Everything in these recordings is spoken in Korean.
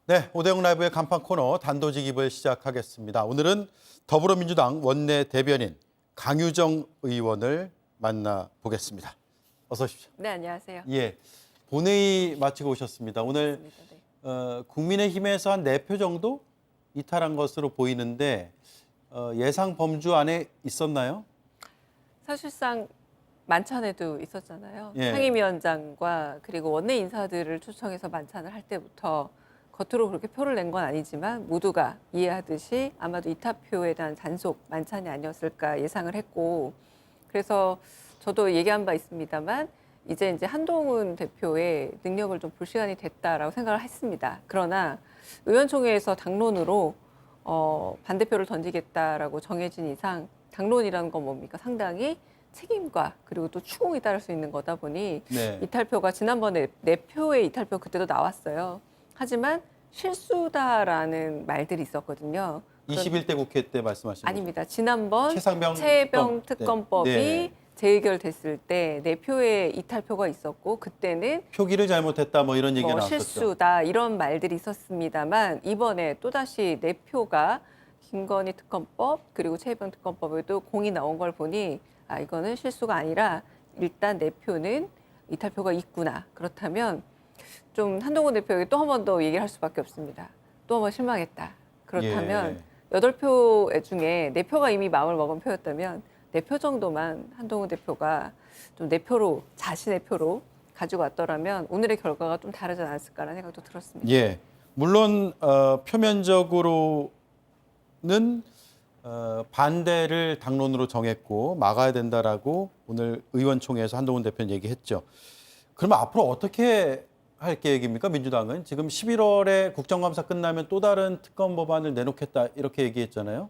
네, 오대영 라이브의 간판 코너 단도직입을 시작하겠습니다. 오늘은 더불어민주당 원내 대변인 강유정 의원을 만나보겠습니다. 어서 오십시오. 네, 안녕하세요. 예, 본회의 마치고 오셨습니다. 오늘 맞습니다. 네. 국민의힘에서 한 4표 정도 이탈한 것으로 보이는데 예상 범주 안에 있었나요? 사실상 만찬에도 있었잖아요. 예. 상임위원장과 그리고 원내 인사들을 초청해서 만찬을 할 때부터 겉으로 그렇게 표를 낸 건 아니지만 모두가 이해하듯이 아마도 이타표에 대한 단속 만찬이 아니었을까 예상을 했고, 그래서 저도 얘기한 바 있습니다만 이제 한동훈 대표의 능력을 좀 볼 시간이 됐다라고 생각을 했습니다. 그러나 의원총회에서 당론으로 반대표를 던지겠다라고 정해진 이상 당론이라는 건 뭡니까? 상당히 책임과 그리고 또 추궁이 따를 수 있는 거다 보니 네. 이탈표가 지난번에 4표의 이탈표 그때도 나왔어요. 하지만 실수다라는 말들이 있었거든요. 21대 국회 때 말씀하신 거죠? 아닙니다. 지난번 최상병 특검법이 네. 재의결됐을 때 4표의 이탈표가 있었고 그때는 표기를 잘못했다 뭐 이런 얘기가 나왔었죠. 실수다 이런 말들이 있었습니다만 이번에 또다시 4표가 김건희 특검법 그리고 최혜병 특검법에도 공이 나온 걸 보니 이거는 실수가 아니라 일단 4표는 이탈표가 있구나. 그렇다면 좀 한동훈 대표에게 또 한 번 더 얘기를 할 수밖에 없습니다. 또 한 번 실망했다. 그렇다면 8표 중에 4표가 이미 마음을 먹은 표였다면 4표 정도만 한동훈 대표가 좀 4표로 자신의 표로 가지고 왔더라면 오늘의 결과가 좀 다르지 않았을까라는 생각도 들었습니다. 예, 물론 표면적으로는 반대를 당론으로 정했고 막아야 된다라고 오늘 의원총회에서 한동훈 대표는 얘기했죠. 그러면 앞으로 어떻게 할 계획입니까? 민주당은 지금 11월에 국정감사 끝나면 또 다른 특검 법안을 내놓겠다 이렇게 얘기했잖아요.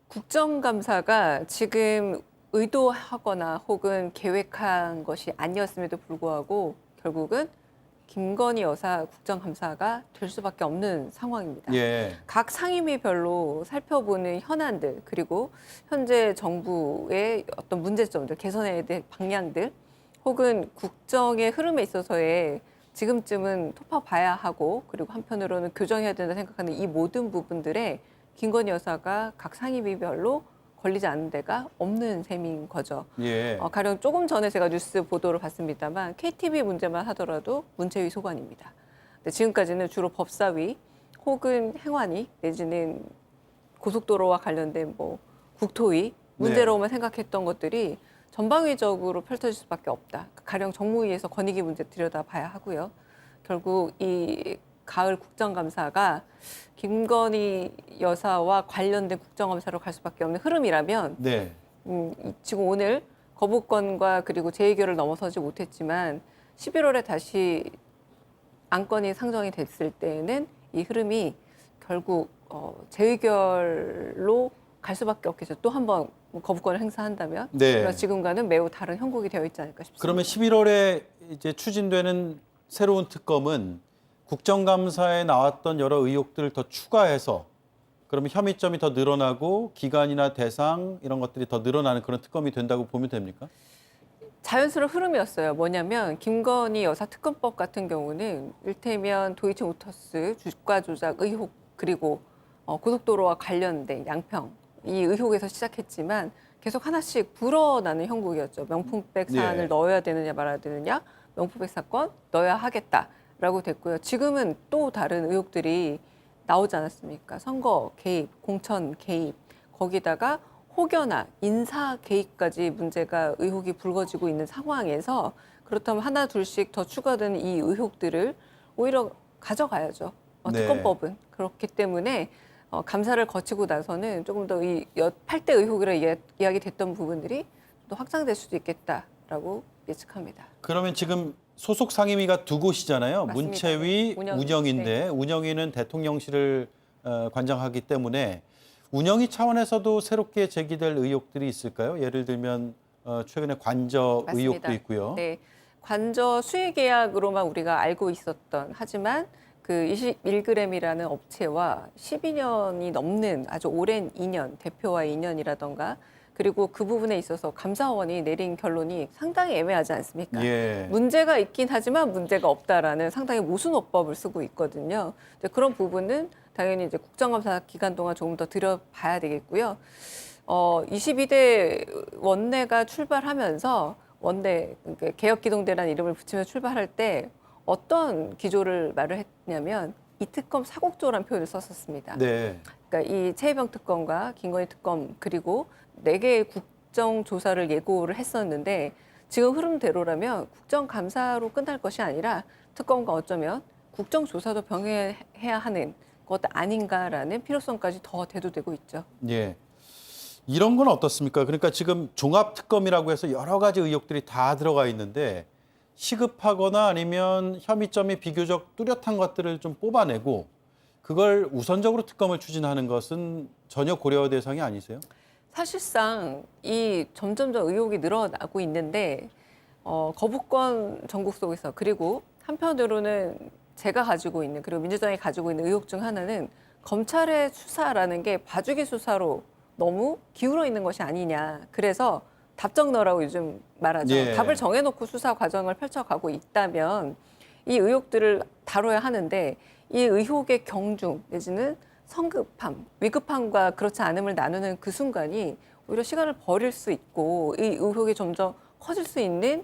국정감사가 지금 의도하거나 혹은 계획한 것이 아니었음에도 불구하고 결국은 김건희 여사 국정감사가 될 수밖에 없는 상황입니다. 예. 각 상임위별로 살펴보는 현안들 그리고 현재 정부의 어떤 문제점들, 개선해야 될 방향들 혹은 국정의 흐름에 있어서의 지금쯤은 토파봐야 하고 그리고 한편으로는 교정해야 된다 생각하는 이 모든 부분들에 김건희 여사가 각 상임위별로 걸리지 않는 데가 없는 셈인 거죠. 예. 가령 조금 전에 제가 뉴스 보도를 봤습니다만 KTV 문제만 하더라도 문체위 소관입니다. 근데 지금까지는 주로 법사위 혹은 행안위 내지는 고속도로와 관련된 뭐 국토위 문제로만 생각했던 것들이 전방위적으로 펼쳐질 수밖에 없다. 가령 정무위에서 권익위 문제 들여다봐야 하고요. 결국 이 가을 국정감사가 김건희 여사와 관련된 국정감사로 갈 수밖에 없는 흐름이라면 네. 지금 오늘 거부권과 그리고 재의결을 넘어서지 못했지만 11월에 다시 안건이 상정이 됐을 때에는 이 흐름이 결국 재의결로 갈 수밖에 없겠죠. 또 한 번 거부권을 행사한다면 네. 지금과는 매우 다른 형국이 되어 있지 않을까 싶습니다. 그러면 11월에 이제 추진되는 새로운 특검은 국정감사에 나왔던 여러 의혹들을 더 추가해서 그러면 혐의점이 더 늘어나고 기간이나 대상 이런 것들이 더 늘어나는 그런 특검이 된다고 보면 됩니까? 자연스러운 흐름이었어요. 뭐냐면 김건희 여사 특검법 같은 경우는 일테면 도이치모터스 주가 조작 의혹 그리고 고속도로와 관련된 양평 이 의혹에서 시작했지만 계속 하나씩 불어나는 형국이었죠. 명품백 사안을 네. 넣어야 되느냐 말아야 되느냐 명품백 사건 넣어야 하겠다라고 됐고요. 지금은 또 다른 의혹들이 나오지 않았습니까? 선거 개입, 공천 개입 거기다가 혹여나 인사 개입까지 문제가 의혹이 불거지고 있는 상황에서 그렇다면 하나 둘씩 더 추가되는 이 의혹들을 오히려 가져가야죠. 네. 특검법은 그렇기 때문에 감사를 거치고 나서는 조금 더 이 8대 의혹이라 이야기됐던 부분들이 또 확장될 수도 있겠다라고 예측합니다. 그러면 지금 소속 상임위가 두 곳이잖아요. 맞습니다. 문체위, 운영위. 운영인데 운영위는 대통령실을 관장하기 때문에 운영위 차원에서도 새롭게 제기될 의혹들이 있을까요? 예를 들면 최근에 관저 맞습니다. 의혹도 있고요. 네, 관저 수의 계약으로만 우리가 알고 있었던 하지만 그 21g이라는 업체와 12년이 넘는 아주 오랜 인연, 대표와의 인연이라던가 그리고 그 부분에 있어서 감사원이 내린 결론이 상당히 애매하지 않습니까? 예. 문제가 있긴 하지만 문제가 없다라는 상당히 모순어법을 쓰고 있거든요. 이제 그런 부분은 당연히 이제 국정감사 기간 동안 조금 더 들여봐야 되겠고요. 22대 원내가 출발하면서 원내 그러니까 개혁기동대라는 이름을 붙이며 출발할 때 어떤 기조를 말을 했냐면 이 특검 사국조라는 표현을 썼었습니다. 네. 그러니까 이 최혜병 특검과 김건희 특검 그리고 4개의 국정조사를 예고를 했었는데 지금 흐름대로라면 국정감사로 끝날 것이 아니라 특검과 어쩌면 국정조사도 병행해야 하는 것 아닌가라는 필요성까지 더 대두되고 있죠. 예. 이런 건 어떻습니까? 그러니까 지금 종합특검이라고 해서 여러 가지 의혹들이 다 들어가 있는데 시급하거나 아니면 혐의점이 비교적 뚜렷한 것들을 좀 뽑아내고 그걸 우선적으로 특검을 추진하는 것은 전혀 고려 대상이 아니세요? 사실상 이 점점점 의혹이 늘어나고 있는데 거부권 전국 속에서 그리고 한편으로는 제가 가지고 있는 그리고 민주당이 가지고 있는 의혹 중 하나는 검찰의 수사라는 게 봐주기 수사로 너무 기울어 있는 것이 아니냐. 그래서 답정너라고 요즘 말하죠. 예. 답을 정해놓고 수사 과정을 펼쳐가고 있다면 이 의혹들을 다뤄야 하는데 이 의혹의 경중 내지는 성급함, 위급함과 그렇지 않음을 나누는 그 순간이 오히려 시간을 버릴 수 있고 이 의혹이 점점 커질 수 있는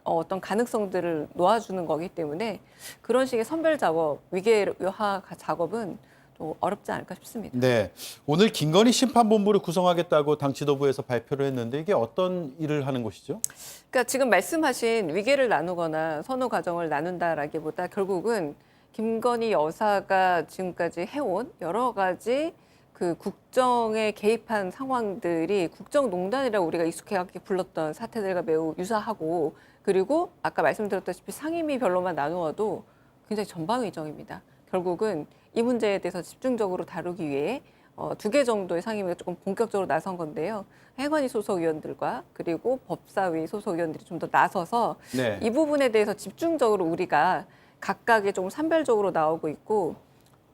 어떤 가능성들을 놓아주는 거기 때문에 그런 식의 선별 작업, 위계화 작업은 또 어렵지 않을까 싶습니다. 네. 오늘 김건희 심판본부를 구성하겠다고 당 지도부에서 발표를 했는데 이게 어떤 일을 하는 곳이죠? 그러니까 지금 말씀하신 위계를 나누거나 선호 과정을 나눈다라기보다 결국은 김건희 여사가 지금까지 해온 여러 가지 그 국정에 개입한 상황들이 국정농단이라고 우리가 익숙하게 불렀던 사태들과 매우 유사하고 그리고 아까 말씀드렸다시피 상임위별로만 나누어도 굉장히 전방위적입니다. 결국은 이 문제에 대해서 집중적으로 다루기 위해 2개 정도의 상임위가 조금 본격적으로 나선 건데요. 행안위 소속 위원들과 그리고 법사위 소속 위원들이 좀 더 나서서 네. 이 부분에 대해서 집중적으로 우리가 각각의 조금 산별적으로 나오고 있고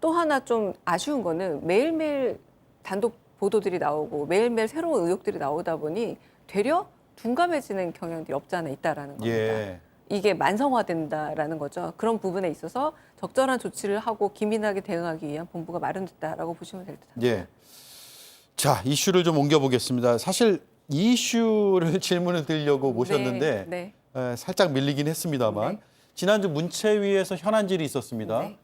또 하나 좀 아쉬운 거는 매일매일 단독 보도들이 나오고 매일매일 새로운 의혹들이 나오다 보니 되려 둔감해지는 경향들이 없지 않아 있다라는 겁니다. 예. 이게 만성화된다라는 거죠. 그런 부분에 있어서 적절한 조치를 하고 기민하게 대응하기 위한 본부가 마련됐다라고 보시면 될 듯합니다. 예. 자, 이슈를 좀 옮겨보겠습니다. 사실 이 이슈를 질문을 드리려고 모셨는데 네. 살짝 밀리긴 했습니다만 네. 지난주 문체위에서 현안질이 있었습니다. 네.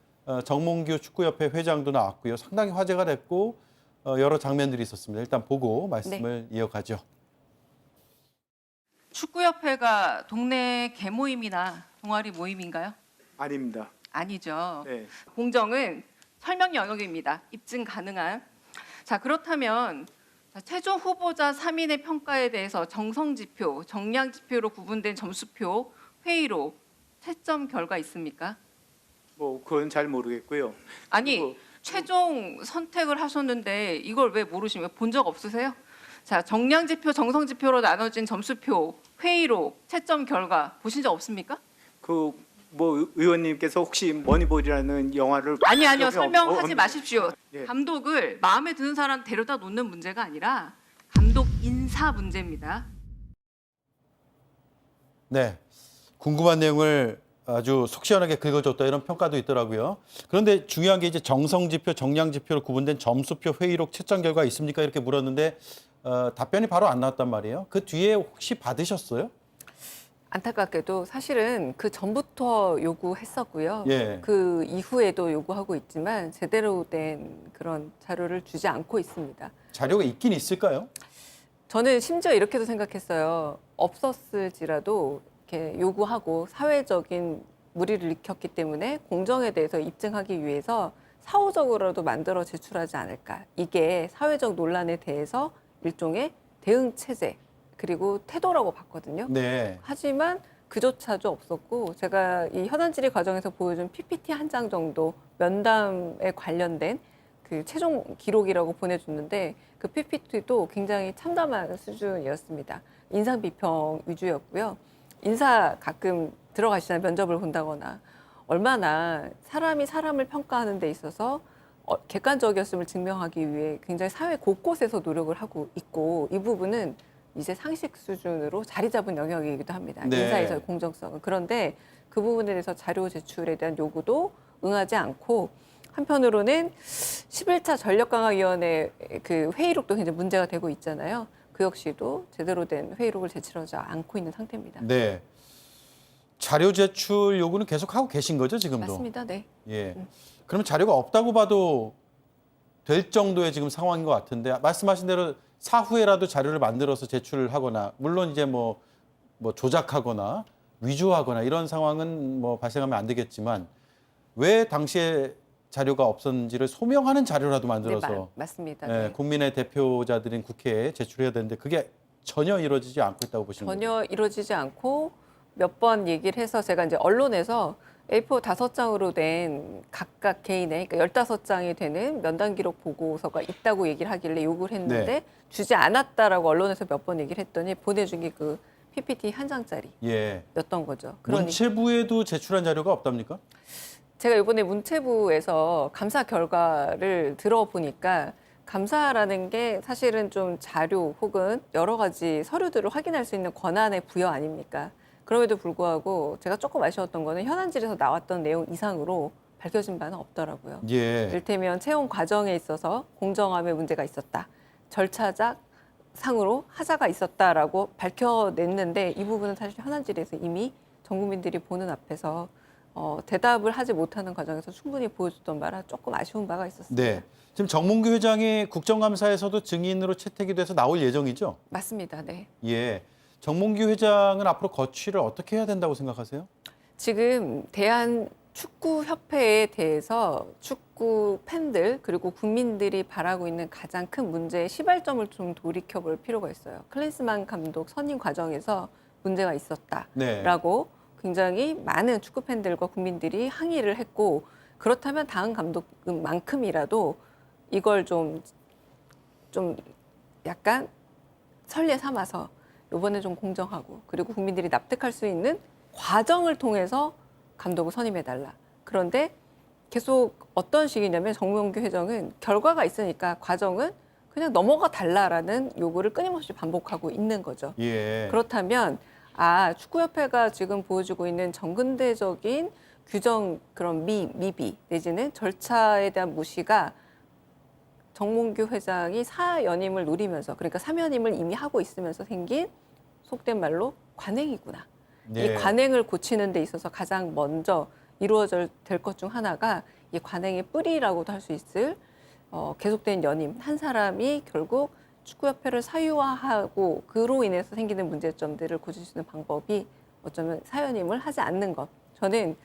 정몽규 축구협회 회장도 나왔고요. 상당히 화제가 됐고 여러 장면들이 있었습니다. 일단 보고 말씀을 이어가죠. 축구협회가 동네 개모임이나 동아리 모임인가요? 아닙니다. 아니죠. 네. 공정은 설명 영역입니다. 입증 가능한. 자, 그렇다면 최종 후보자 3인의 평가에 대해서 정성지표, 정량지표로 구분된 점수표 회의로 채점 결과 있습니까? 뭐 그건 잘 모르겠고요. 아니, 그리고 최종 선택을 하셨는데 이걸 왜 모르시면 본 적 없으세요? 자, 정량지표, 정성지표로 나눠진 점수표 회의로 채점 결과 보신 적 없습니까? 그 뭐 의원님께서 혹시 머니볼이라는 영화를 아니요, 여기 설명하지 마십시오. 예. 감독을 마음에 드는 사람 데려다 놓는 문제가 아니라 감독 인사 문제입니다. 네. 궁금한 내용을 아주 속 시원하게 긁어줬다 이런 평가도 있더라고요. 그런데 중요한 게 이제 정성지표, 정량지표로 구분된 점수표 회의록 채점 결과 있습니까? 이렇게 물었는데 답변이 바로 안 나왔단 말이에요. 그 뒤에 혹시 받으셨어요? 안타깝게도 사실은 그 전부터 요구했었고요. 예. 그 이후에도 요구하고 있지만 제대로 된 그런 자료를 주지 않고 있습니다. 자료가 있긴 있을까요? 저는 심지어 이렇게도 생각했어요. 없었을지라도 이렇게 요구하고 사회적인 무리를 일으켰기 때문에 공정에 대해서 입증하기 위해서 사후적으로도 만들어 제출하지 않을까. 이게 사회적 논란에 대해서 일종의 대응 체제 그리고 태도라고 봤거든요. 네. 하지만 그조차도 없었고 제가 이 현안 질의 과정에서 보여준 PPT 한 장 정도 면담에 관련된 그 최종 기록이라고 보내줬는데 그 PPT도 굉장히 참담한 수준이었습니다. 인상 비평 위주였고요. 인사 가끔 들어가시잖아요. 면접을 본다거나 얼마나 사람이 사람을 평가하는 데 있어서 객관적이었음을 증명하기 위해 굉장히 사회 곳곳에서 노력을 하고 있고 이 부분은 이제 상식 수준으로 자리 잡은 영역이기도 합니다. 네. 인사에서의 공정성은. 그런데 그 부분에 대해서 자료 제출에 대한 요구도 응하지 않고 한편으로는 11차 전력강화위원회 그 회의록도 굉장히 문제가 되고 있잖아요. 그 역시도 제대로 된 회의록을 제출하지 않고 있는 상태입니다. 네. 자료 제출 요구는 계속 하고 계신 거죠, 지금도? 맞습니다. 네. 예. 그러면 자료가 없다고 봐도 될 정도의 지금 상황인 것 같은데 말씀하신 대로 사후에라도 자료를 만들어서 제출을 하거나 물론 이제 뭐 조작하거나 위조하거나 이런 상황은 뭐 발생하면 안 되겠지만 왜 당시에 자료가 없었는지를 소명하는 자료라도 만들어서 네, 맞습니다. 예, 네. 국민의 대표자들인 국회에 제출해야 되는데 그게 전혀 이루어지지 않고 있다고 보시는 거죠? 전혀 이루어지지 않고 몇 번 얘기를 해서 제가 이제 언론에서 A4 5장으로 된 각각 개인의 그러니까 15장이 되는 면담 기록 보고서가 있다고 얘기를 하길래 요구를 했는데 네. 주지 않았다라고 언론에서 몇 번 얘기를 했더니 보내준 게 그 PPT 한 장짜리였던 예. 거죠. 그러니까 문체부에도 제출한 자료가 없답니까? 제가 이번에 문체부에서 감사 결과를 들어보니까 감사라는 게 사실은 좀 자료 혹은 여러 가지 서류들을 확인할 수 있는 권한의 부여 아닙니까? 그럼에도 불구하고 제가 조금 아쉬웠던 거는 현안질에서 나왔던 내용 이상으로 밝혀진 바는 없더라고요. 예. 이를테면 채용 과정에 있어서 공정함에 문제가 있었다. 절차적 상으로 하자가 있었다라고 밝혀냈는데 이 부분은 사실 현안질에서 이미 전 국민들이 보는 앞에서 대답을 하지 못하는 과정에서 충분히 보여줬던 바라 조금 아쉬운 바가 있었습니다. 네. 지금 정몽규 회장이 국정감사에서도 증인으로 채택이 돼서 나올 예정이죠? 맞습니다. 네. 예. 정몽규 회장은 앞으로 거취를 어떻게 해야 된다고 생각하세요? 지금 대한축구협회에 대해서 축구 팬들 그리고 국민들이 바라고 있는 가장 큰 문제의 시발점을 좀 돌이켜볼 필요가 있어요. 클린스만 감독 선임 과정에서 문제가 있었다라고 굉장히 많은 축구 팬들과 국민들이 항의를 했고 그렇다면 다음 감독만큼이라도 이걸 좀 약간 선례 삼아서 이번에 좀 공정하고 그리고 국민들이 납득할 수 있는 과정을 통해서 감독을 선임해달라. 그런데 계속 어떤 식이냐면 정몽규 회장은 결과가 있으니까 과정은 그냥 넘어가 달라라는 요구를 끊임없이 반복하고 있는 거죠. 예. 그렇다면 축구협회가 지금 보여주고 있는 정근대적인 규정 그런 미비 내지는 절차에 대한 무시가 정몽규 회장이 사연임을 노리면서 그러니까 사면임을 이미 하고 있으면서 생긴 속된 말로 관행이구나. 네. 이 관행을 고치는 데 있어서 가장 먼저 이루어져야 될 것 중 하나가 이 관행의 뿌리라고도 할 수 있을 계속된 연임 한 사람이 결국 축구협회를 사유화하고 그로 인해서 생기는 문제점들을 고칠 수 있는 방법이 어쩌면 사연임을 하지 않는 것. 저는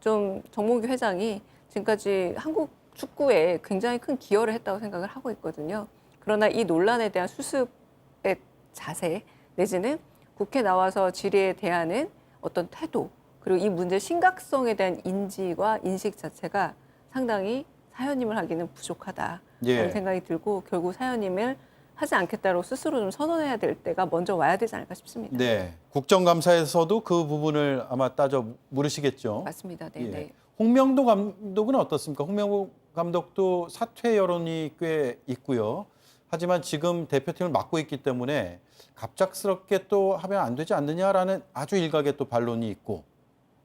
좀 정몽규 회장이 지금까지 한국 축구에 굉장히 큰 기여를 했다고 생각을 하고 있거든요. 그러나 이 논란에 대한 수습의 자세 내지는 국회 나와서 질의에 대하는 어떤 태도 그리고 이 문제의 심각성에 대한 인지와 인식 자체가 상당히 사연임을 하기는 부족하다라는 예. 생각이 들고 결국 사연임을 하지 않겠다고 스스로 좀 선언해야 될 때가 먼저 와야 되지 않을까 싶습니다. 네. 국정감사에서도 그 부분을 아마 따져 물으시겠죠. 맞습니다. 네, 예. 네. 홍명도 감독은 어떻습니까? 홍명도 감독도 사퇴 여론이 꽤 있고요. 하지만 지금 대표팀을 맡고 있기 때문에 갑작스럽게 또 하면 안 되지 않느냐라는 아주 일각의 또 반론이 있고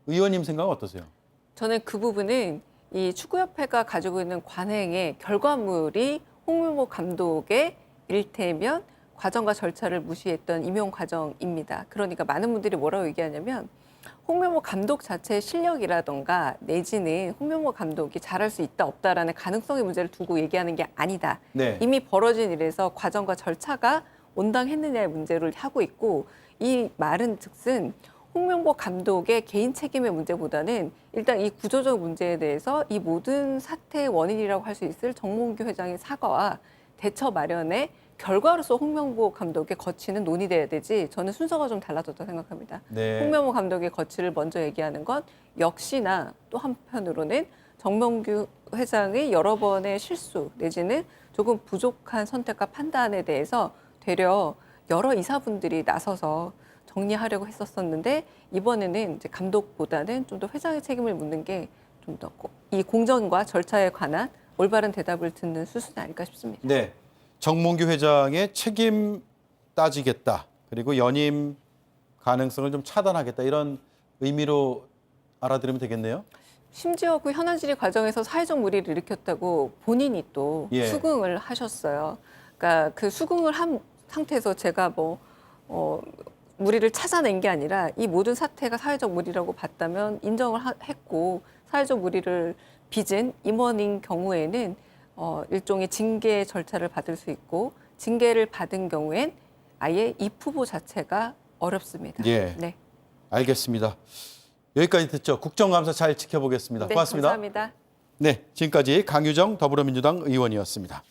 의원님 생각은 어떠세요? 저는 그 부분은 이 축구협회가 가지고 있는 관행의 결과물이 홍명보 감독의 일테면 과정과 절차를 무시했던 임용 과정입니다. 그러니까 많은 분들이 뭐라고 얘기하냐면 홍명보 감독 자체의 실력이라던가 내지는 홍명보 감독이 잘할 수 있다 없다라는 가능성의 문제를 두고 얘기하는 게 아니다. 네. 이미 벌어진 일에서 과정과 절차가 온당했느냐의 문제를 하고 있고 이 말은 즉슨 홍명보 감독의 개인 책임의 문제보다는 일단 이 구조적 문제에 대해서 이 모든 사태의 원인이라고 할 수 있을 정몽규 회장의 사과와 대처 마련의 결과로서 홍명보 감독의 거취는 논의돼야 되지 저는 순서가 좀 달라졌다고 생각합니다. 네. 홍명보 감독의 거취를 먼저 얘기하는 건 역시나 또 한편으로는 정몽규 회장의 여러 번의 실수 내지는 조금 부족한 선택과 판단에 대해서 되려 여러 이사분들이 나서서 정리하려고 했었었는데 이번에는 이제 감독보다는 좀 더 회장의 책임을 묻는 게 좀 더 이 공정과 절차에 관한 올바른 대답을 듣는 수순이 아닐까 싶습니다. 네. 정몽규 회장의 책임 따지겠다. 그리고 연임 가능성을 좀 차단하겠다. 이런 의미로 알아들으면 되겠네요. 심지어 그 현안 질의 과정에서 사회적 물의를 일으켰다고 본인이 또 예. 수긍을 하셨어요. 그러니까 그 수긍을 한 상태에서 제가 물의를 찾아낸 게 아니라 이 모든 사태가 사회적 물의라고 봤다면 인정을 했고 사회적 물의를 빚은 임원인 경우에는 일종의 징계 절차를 받을 수 있고 징계를 받은 경우엔 아예 입 후보 자체가 어렵습니다. 예. 네. 알겠습니다. 여기까지 듣죠. 국정감사 잘 지켜보겠습니다. 네, 고맙습니다. 감사합니다. 네, 지금까지 강유정 더불어민주당 의원이었습니다.